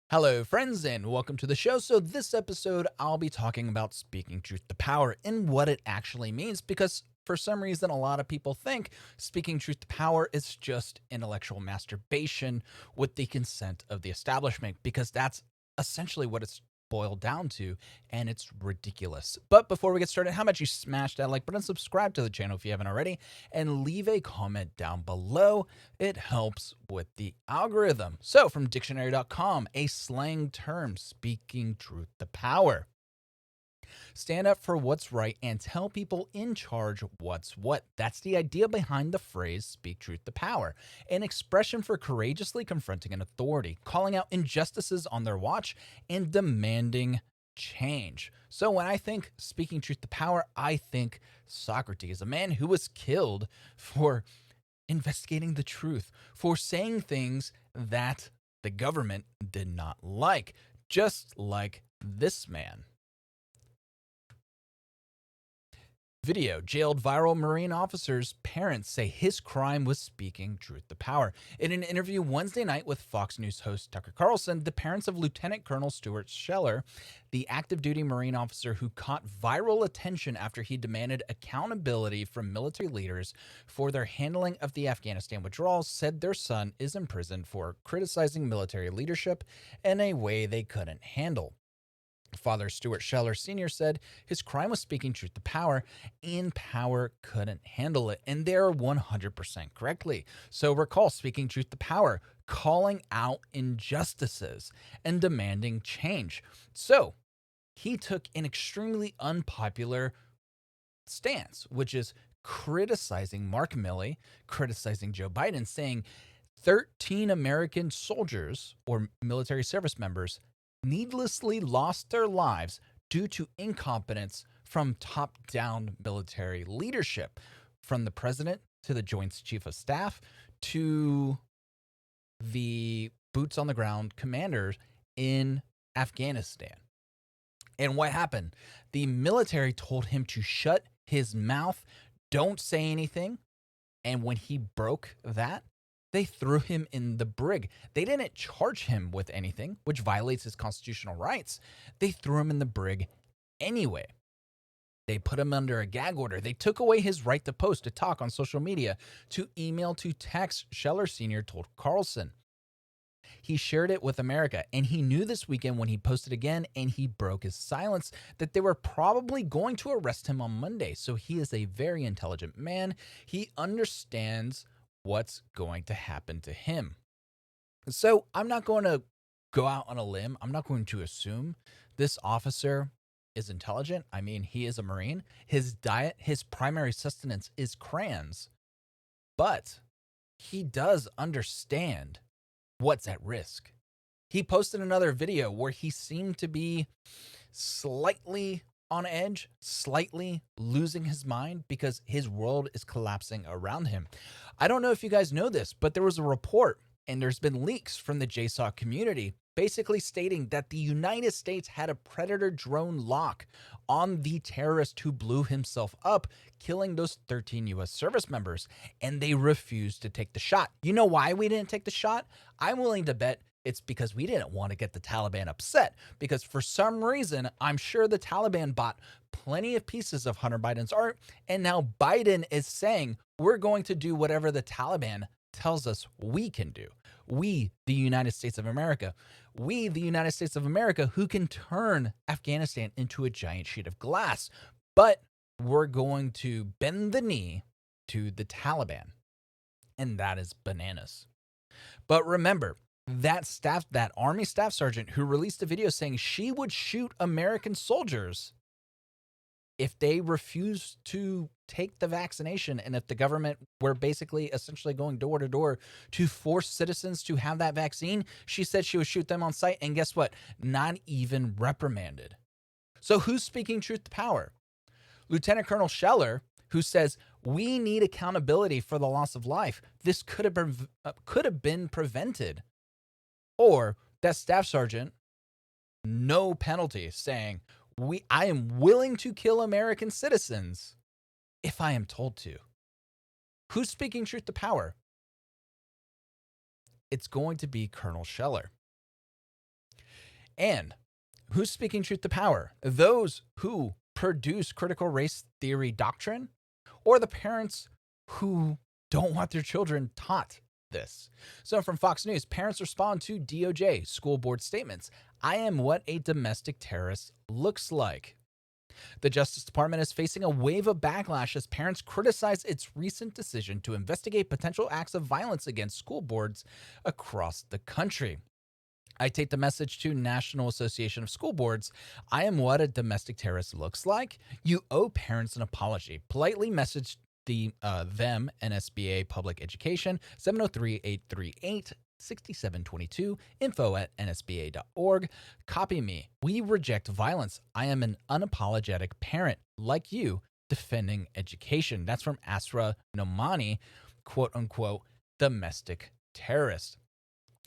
Hello, friends, and welcome to the show. So, this episode, I'll be talking about speaking truth to power and what it actually means because for some reason, a lot of people think speaking truth to power is just intellectual masturbation with the consent of the establishment because that's essentially what it's boiled down to, and it's ridiculous. But before we get started, how about you smash that like button, subscribe to the channel if you haven't already, and leave a comment down below. It helps with the algorithm. So, from dictionary.com, a slang term, speaking truth to power. Stand up for what's right and tell people in charge what's what. That's the idea behind the phrase speak truth to power, an expression for courageously confronting an authority, calling out injustices on their watch, and demanding change. So when I think speaking truth to power, I think Socrates, a man who was killed for investigating the truth, for saying things that the government did not like, just like this man. Video. Jailed viral Marine officer's parents say his crime was speaking truth to power. In an interview Wednesday night with Fox News host Tucker Carlson, the parents of Lieutenant Colonel Stuart Scheller, the active duty Marine officer who caught viral attention after he demanded accountability from military leaders for their handling of the Afghanistan withdrawal, said their son is imprisoned for criticizing military leadership in a way they couldn't handle. Father Stuart Scheller Sr. said his crime was speaking truth to power, and power couldn't handle it. And they're 100% correctly. So recall speaking truth to power, calling out injustices, and demanding change. So he took an extremely unpopular stance, which is criticizing Mark Milley, criticizing Joe Biden, saying 13 American soldiers or military service members needlessly lost their lives due to incompetence from top down military leadership, from the president to the Joint Chief of Staff to the boots on the ground commanders in Afghanistan. And what happened? The military told him to shut his mouth, don't say anything. And when he broke that, they threw him in the brig. They didn't charge him with anything, which violates his constitutional rights. They threw him in the brig anyway. They put him under a gag order. They took away his right to post, to talk on social media, to email, to text, Scheller Sr. told Carlson. He shared it with America, and he knew this weekend when he posted again and he broke his silence that they were probably going to arrest him on Monday. So he is a very intelligent man. He understands what's going to happen to him. So I'm not going to go out on a limb. I'm not going to assume this officer is intelligent. I mean, he is a Marine. His diet, his primary sustenance is crayons, but he does understand what's at risk. He posted another video where he seemed to be slightly on edge, slightly losing his mind because his world is collapsing around him. I don't know if you guys know this, but there was a report and there's been leaks from the JSOC community basically stating that the United States had a Predator drone lock on the terrorist who blew himself up, killing those 13 U.S. service members, and they refused to take the shot. You know why we didn't take the shot? I'm willing to bet it's because we didn't want to get the Taliban upset, because for some reason, I'm sure the Taliban bought plenty of pieces of Hunter Biden's art, and now Biden is saying we're going to do whatever the Taliban tells us we can do. We, the United States of America, who can turn Afghanistan into a giant sheet of glass, but we're going to bend the knee to the Taliban, and that is bananas. But remember, that Army staff sergeant who released a video saying she would shoot American soldiers if they refused to take the vaccination, and if the government were basically essentially going door to door to force citizens to have that vaccine, she said she would shoot them on sight. And guess what? Not even reprimanded. So who's speaking truth to power? Lieutenant Colonel Scheller, who says we need accountability for the loss of life. This could have been prevented. Or that staff sergeant, no penalty, saying I am willing to kill American citizens if I am told to. Who's speaking truth to power? It's going to be Colonel Scheller. And who's speaking truth to power? Those who produce critical race theory doctrine, or the parents who don't want their children taught this? So from Fox News, parents respond to DOJ school board statements. I am what a domestic terrorist looks like. The Justice Department is facing a wave of backlash as parents criticize its recent decision to investigate potential acts of violence against school boards across the country. I take the message to National Association of School Boards. I am what a domestic terrorist looks like. You owe parents an apology. Politely message them NSBA Public Education 703-838-6722 info@nsba.org. Copy me. We reject violence. I am an unapologetic parent like you defending education. That's from Asra Nomani, quote unquote domestic terrorist.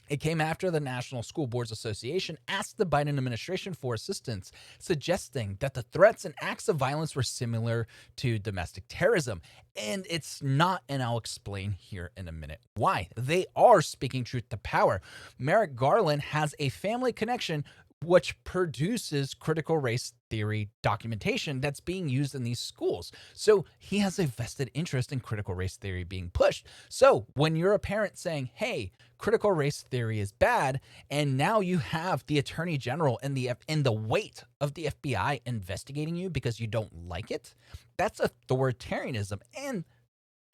It came after the National School Boards Association asked the Biden administration for assistance, suggesting that the threats and acts of violence were similar to domestic terrorism. And it's not, and I'll explain here in a minute why. They are speaking truth to power. Merrick Garland has a family connection which produces critical race theory documentation that's being used in these schools. So he has a vested interest in critical race theory being pushed. So when you're a parent saying, hey, critical race theory is bad, and now you have the attorney general and the weight of the FBI investigating you because you don't like it, that's authoritarianism and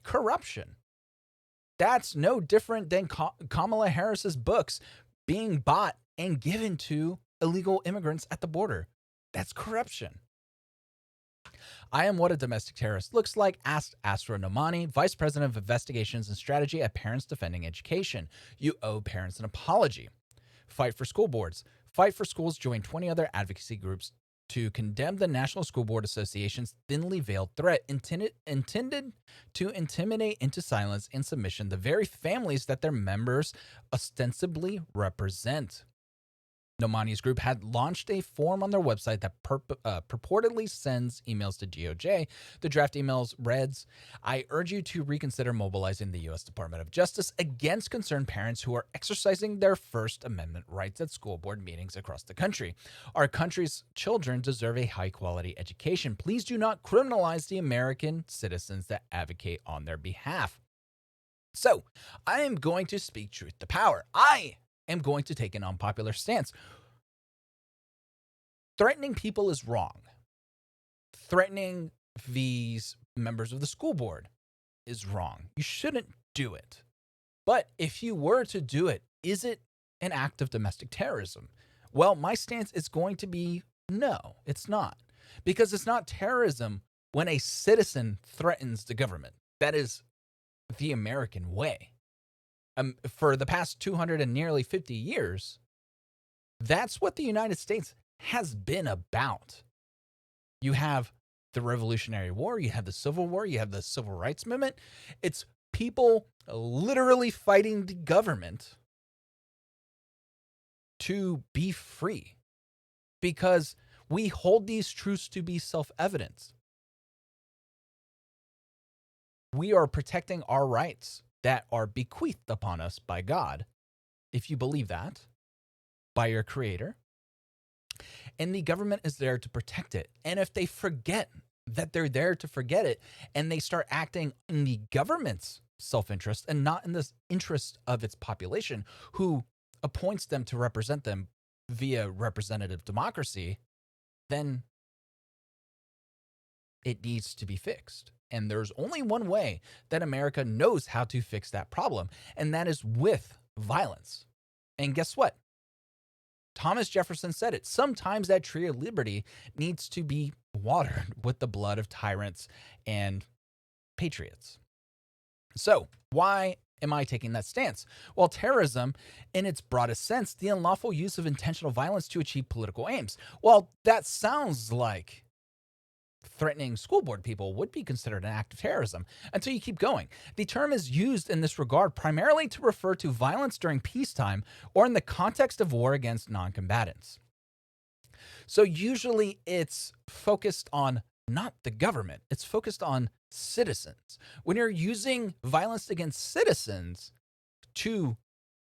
corruption. That's no different than Kamala Harris's books being bought and given to illegal immigrants at the border. That's corruption. I am what a domestic terrorist looks like, asked Asra Nomani, Vice President of Investigations and Strategy at Parents Defending Education. You owe parents an apology. Fight for school boards. Fight for Schools joined 20 other advocacy groups to condemn the National School Board Association's thinly veiled threat intended to intimidate into silence and submission the very families that their members ostensibly represent. Nomani's group had launched a form on their website that purportedly sends emails to DOJ. The draft emails reads, I urge you to reconsider mobilizing the U.S. Department of Justice against concerned parents who are exercising their First Amendment rights at school board meetings across the country. Our country's children deserve a high-quality education. Please do not criminalize the American citizens that advocate on their behalf. So, I am going to speak truth to power. I am going to take an unpopular stance. Threatening people is wrong. Threatening these members of the school board is wrong. You shouldn't do it. But if you were to do it, is it an act of domestic terrorism? Well, my stance is going to be no, it's not. Because it's not terrorism when a citizen threatens the government. That is the American way. For the past 200 and nearly 50 years, that's what the United States has been about. You have the Revolutionary War, you have the Civil War, you have the Civil Rights Movement. It's people literally fighting the government to be free because we hold these truths to be self-evident. We are protecting our rights that are bequeathed upon us by God, if you believe that, by your Creator. And the government is there to protect it. And if they forget that they're there to forget it, and they start acting in the government's self-interest and not in the interest of its population, who appoints them to represent them via representative democracy, then it needs to be fixed. And there's only one way that America knows how to fix that problem, and that is with violence. And guess what? Thomas Jefferson said it. Sometimes that tree of liberty needs to be watered with the blood of tyrants and patriots. So why am I taking that stance? Well, terrorism, in its broadest sense, the unlawful use of intentional violence to achieve political aims. Well, that sounds like threatening school board people would be considered an act of terrorism until you keep going. The term is used in this regard primarily to refer to violence during peacetime or in the context of war against non-combatants. So usually it's focused on not the government, it's focused on citizens. When you're using violence against citizens to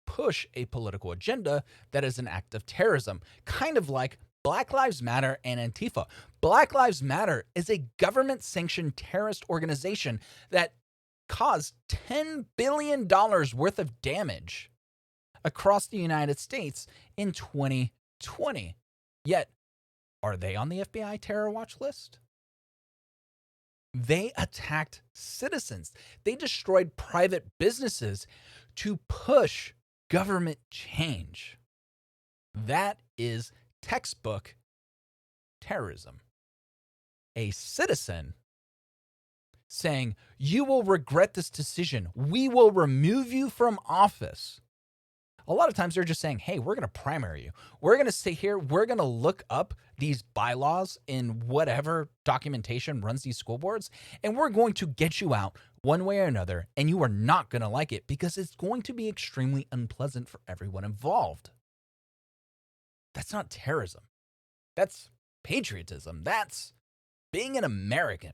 push a political agenda that is an act of terrorism, kind of like Black Lives Matter and Antifa. Black Lives Matter is a government-sanctioned terrorist organization that caused $10 billion worth of damage across the United States in 2020. Yet, are they on the FBI terror watch list? They attacked citizens. They destroyed private businesses to push government change. That is textbook terrorism. A citizen saying, you will regret this decision. We will remove you from office. A lot of times they're just saying, hey, we're going to primary you. We're going to sit here. We're going to look up these bylaws in whatever documentation runs these school boards, and we're going to get you out one way or another, and you are not going to like it because it's going to be extremely unpleasant for everyone involved. That's not terrorism. That's patriotism. That's being an American.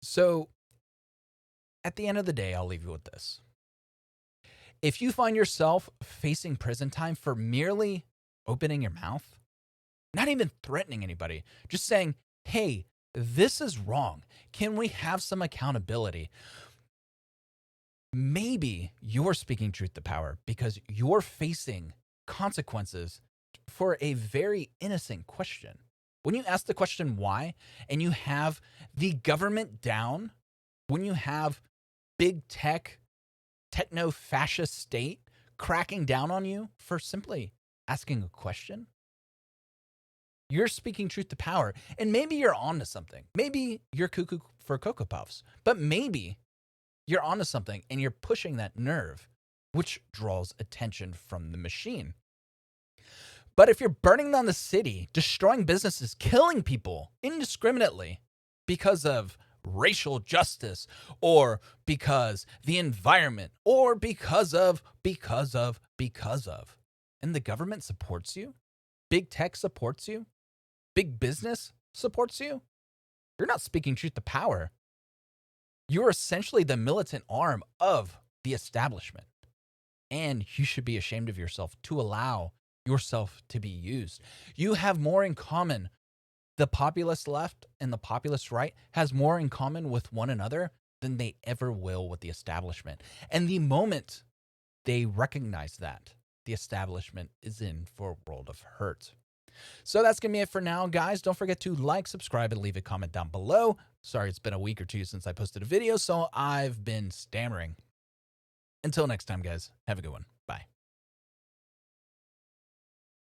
So, at the end of the day, I'll leave you with this. If you find yourself facing prison time for merely opening your mouth, not even threatening anybody, just saying, hey, this is wrong. Can we have some accountability? Maybe you're speaking truth to power because you're facing consequences for a very innocent question. When you ask the question why, and you have the government down, when you have big tech, techno-fascist state cracking down on you for simply asking a question, you're speaking truth to power. And maybe you're onto something. Maybe you're cuckoo for Cocoa Puffs, but maybe you're onto something and you're pushing that nerve, which draws attention from the machine. But if you're burning down the city, destroying businesses, killing people indiscriminately because of racial justice, or because the environment, or because of, and the government supports you, big tech supports you, big business supports you, you're not speaking truth to power. You're essentially the militant arm of the establishment. And you should be ashamed of yourself to allow yourself to be used. You have more in common. The populist left and the populist right has more in common with one another than they ever will with the establishment. And the moment they recognize that, the establishment is in for a world of hurt. So that's going to be it for now, guys. Don't forget to like, subscribe, and leave a comment down below. Sorry, it's been a week or two since I posted a video, so I've been stammering. Until next time, guys, have a good one. Bye.